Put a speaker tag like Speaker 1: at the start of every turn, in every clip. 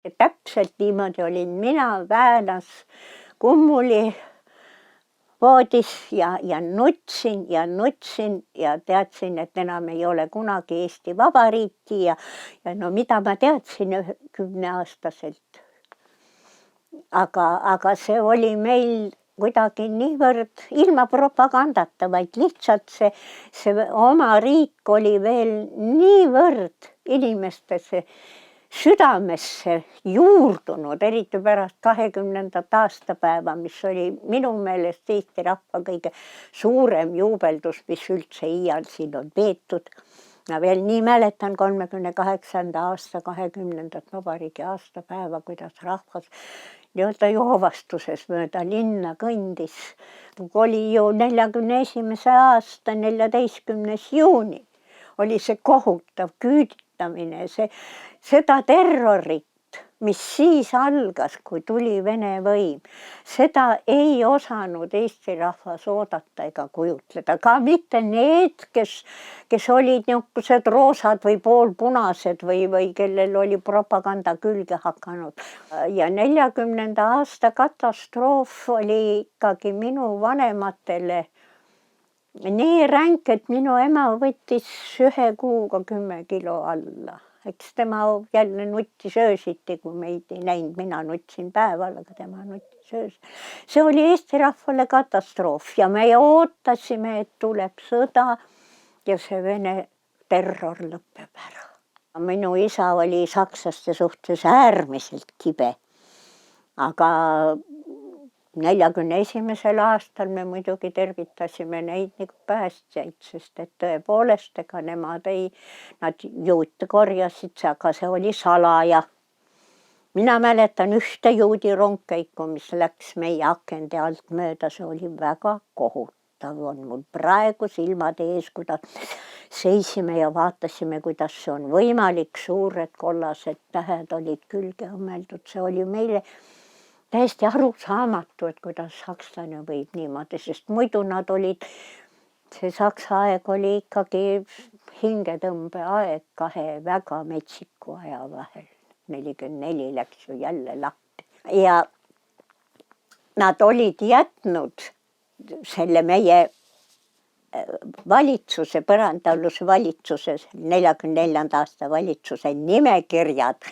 Speaker 1: Täpselt niimoodi olin mina väänas kummuli voodis ja nutsin ja teadsin, et enam ei ole kunagi Eesti Vabariiki ja no mida ma teadsin 10-aastaselt. Aga see oli meil kuidagi niivõrd ilma propagandata, vaid lihtsalt see oma riik oli veel niivõrd inimestesse südamesse juurdunud, eriti pärast 20. aastapäeva, mis oli minu meelest Eesti rahva kõige suurem juubeldus, mis üldse iial siin on peetud. Ma veel nii mäletan 38. aasta 20. vabariigi aastapäeva, kuidas rahvas nii-öelda joovastuses mööda linna kõndis. Oli ju 41. aasta 14. juuni, oli see kohutav küüditamine, seda terrorit, mis siis algas, kui tuli Vene võim, seda ei osanud Eesti rahvas oodata ega kujutleda. Ka mitte need, kes olid niisugused roosad või poolpunased või kellel oli propaganda külge hakanud. Ja 40. aasta katastroof oli ikkagi minu vanematele nii ränk, et minu ema võttis 1 kuuga 10 kilo alla. Eks tema jälle nuttis öösiti, kui meid ei näinud. Mina nutsin päeval, aga tema nuttis öösiti. See oli Eesti rahvale katastroof ja me ootasime, et tuleb sõda ja see Vene terror lõpeb ära. Minu isa oli sakslaste suhtes äärmiselt kibe, aga 41. aastal me muidugi tervitasime neid nagu päästjaid, sest et tõepoolest, ega nad juute korjasid, aga see oli salaja. Mina mäletan ühte juudi rongkäiku, mis läks meie akende alt mööda, see oli väga kohutav. On mul praegu silmad ees, kuidas seisime ja vaatasime, kuidas see on võimalik, suured kollased tähed olid külge õmmeldud, see oli meile täiesti arusaamatu, et kuidas sakslane võib niimoodi, sest muidu nad olid, see saksa aeg oli ikkagi hingetõmbeaeg 2 väga metsiku aja vahel. 44 läks ju jälle lahti. Ja nad olid jätnud selle meie valitsuse, põrandaalusvalitsuse, 44. aasta valitsuse nimekirjad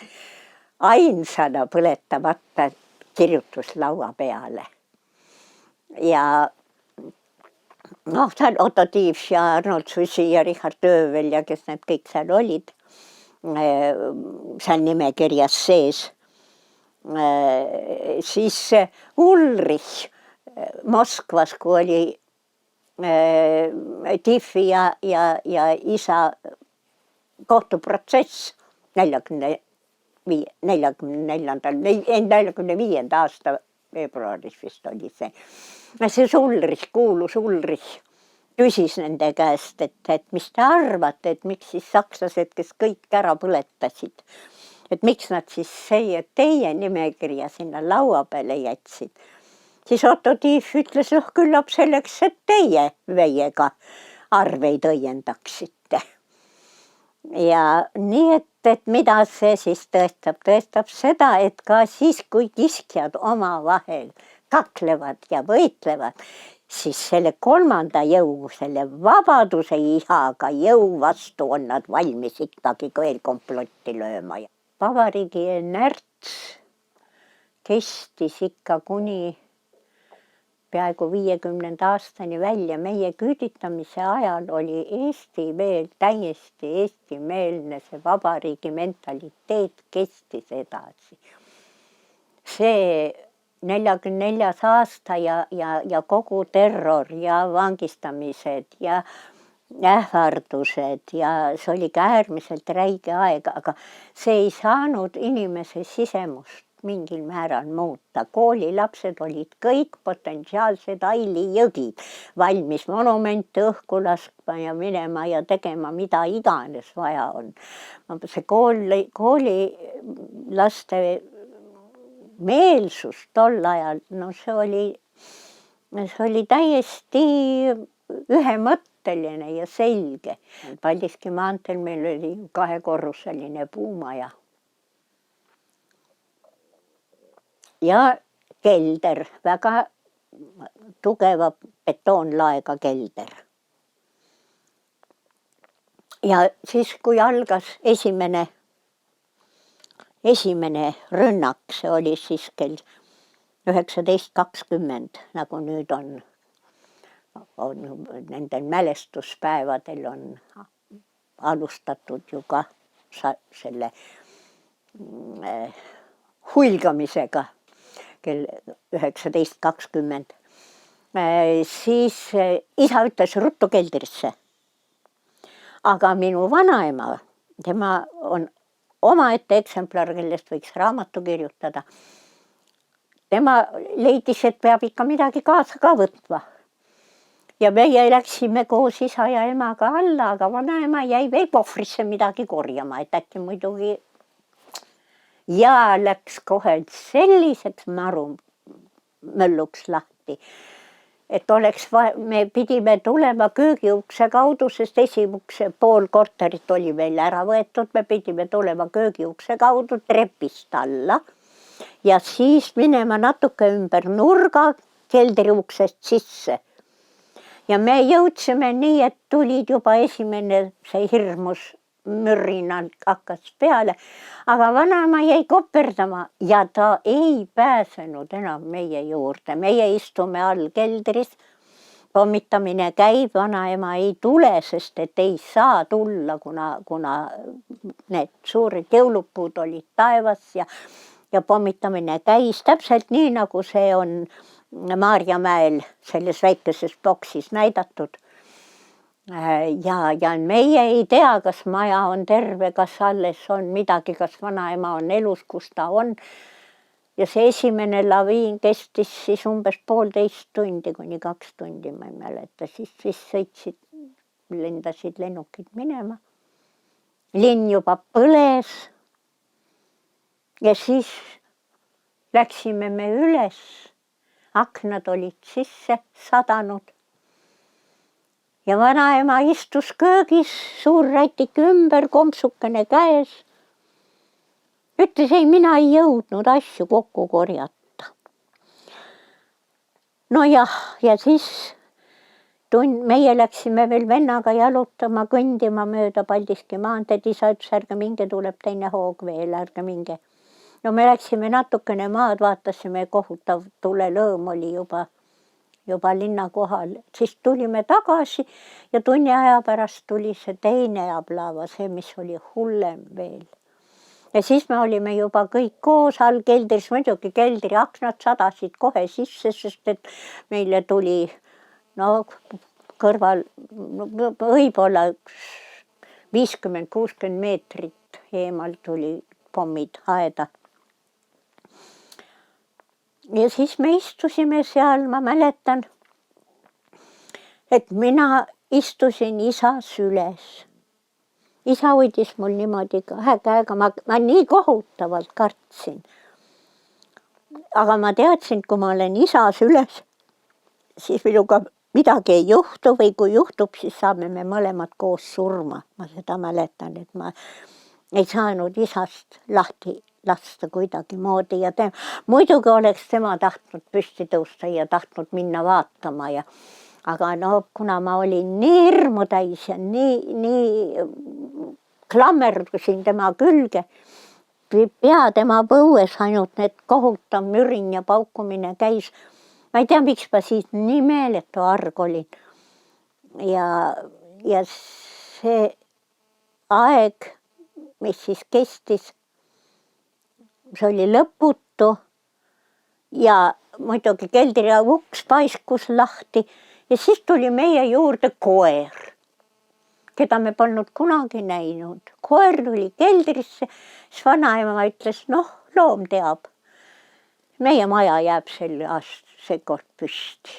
Speaker 1: ainsana põletamata kirjutuslaua peale. Ja Otto Tiivš ja Arnold Susi ja Richard Öövel ja kes need kõik seal olid, seal nimekirjas sees. Siis Ulrich Moskvas, kui oli Tiifi ja isa kohtuprotsess 45. aasta veebruaris vist oli see. See Ulrich, kuulus Ulrich, küsis nende käest, et mis te arvate, et miks siis sakslased, kes kõik ära põletasid, et miks nad siis teie nimekirja sinna laua peale jätsid. Siis Otto Tiivš ütles, küllap selleks, et teie meiega arveid õiendaksite. Ja nii, et mida see siis tõestab? Tõestab seda, et ka siis, kui kiskjad omavahel kaklevad ja võitlevad, siis selle kolmanda jõu, selle vabaduse ihaga jõu vastu on nad valmis ikkagi veel komplotti lööma. Vabariigi närts kestis ikka kuni peaaegu 50. aastani välja. Meie küüditamise ajal oli Eesti veel täiesti eestimeelne, see vabariigi mentaliteet kestis edasi. See 44. aasta ja kogu terror ja vangistamised ja ähvardused ja see oli ka äärmiselt räige aeg, aga see ei saanud inimese sisemust mingil määral muuta. Koolilapsed olid kõik potentsiaalsed ailijõgid, valmis monumente õhku laskma ja minema ja tegema mida iganes vaja on. See koolilaste meelsus tol ajal, no see oli täiesti ühemõtteline ja selge. Paldiski maanteel meil oli 2-korruseline puumaja. ja kelder, väga tugeva betoonlaega kelder. Ja siis, kui algas esimene rünnak, see oli siis kell 19:20, nagu nüüd on nendel mälestuspäevadel on alustatud ju ka selle hulgamisega kell 19:20. Siis isa ütles ruttu keldrisse. Aga minu vanaema, tema on omaette eksemplar, kellest võiks raamatu kirjutada. Tema leidis, et peab ikka midagi kaasa ka võtma. Ja meie läksime koos isa ja emaga alla, aga vanaema jäi veel kohvrisse midagi korjama, et äkki muidugi. Ja läks kohe selliseks marumölluks lahti, et me pidime tulema köögiukse kaudu, sest esiukse pool korterit oli veel ära võetud, me pidime tulema köögiukse kaudu trepist alla ja siis minema natuke ümber nurga keldriuksest sisse. Ja me jõudsime nii, et tulid juba esimene see hirmus mürrinal hakkas peale, aga vanaema jäi koperdama ja ta ei pääsenud enam meie juurde. Meie istume all keldris, pommitamine käib, vanaema ei tule, sest et ei saa tulla, kuna need suured jõulupuud olid taevas ja pommitamine käis täpselt nii, nagu see on Maarjamäel selles väikeses boksis näidatud. Ja meie ei tea, kas maja on terve, kas alles on midagi, kas vanaema on elus, kus ta on. Ja see esimene laviin kestis siis umbes 1,5 tundi kuni 2 tundi, ma ei mäleta. Siis lendasid lennukid minema. Linn juba põles. Ja siis läksime me üles. Aknad olid sisse sadanud. Ja vanaema istus köögis, suur rätik ümber, kompsukene käes. Ütles, ei, mina ei jõudnud asju kokku korjata. No ja siis meie läksime veel vennaga jalutama, kõndima mööda Paldiski maanteed. Isa ütles, ärge minge, tuleb teine hoog veel, ärge minge. No me läksime natukene maad, vaatasime, kohutav tulelõõm oli juba linna kohal. Siis tulime tagasi ja tunni aja pärast tuli see teine ablava, see, mis oli hullem veel. Ja siis me olime juba kõik koos all keldris, muidugi keldri aknad sadasid kohe sisse, sest et meile tuli kõrval võib-olla 50-60 meetrit eemal tuli pommid aeda. Ja siis me istusime seal, ma mäletan, et mina istusin isa süles. Isa hoidis mul niimoodi kahe käega, ma nii kohutavalt kartsin. Aga ma teadsin, kui ma olen isa süles, siis minuga midagi ei juhtu või kui juhtub, siis saame me mõlemad koos surma. Ma seda mäletan, et ma ei saanud isast lahti lasta kuidagi moodi ja muidugi oleks tema tahtnud püsti tõusta ja tahtnud minna vaatama aga kuna ma olin nii hirmu täis ja nii klammerdusin tema külge, pea tema põues ainult need kohutav mürin ja paukumine käis. Ma ei tea, miks ma siis nii meeletu arg olin. Ja see aeg, mis siis kestis, see oli lõputu ja muidugi keldri uks paiskus lahti ja siis tuli meie juurde koer, keda me polnud kunagi näinud. Koer tuli keldrisse, siis vanaema ütles, loom teab. Meie maja jääb seekord püsti.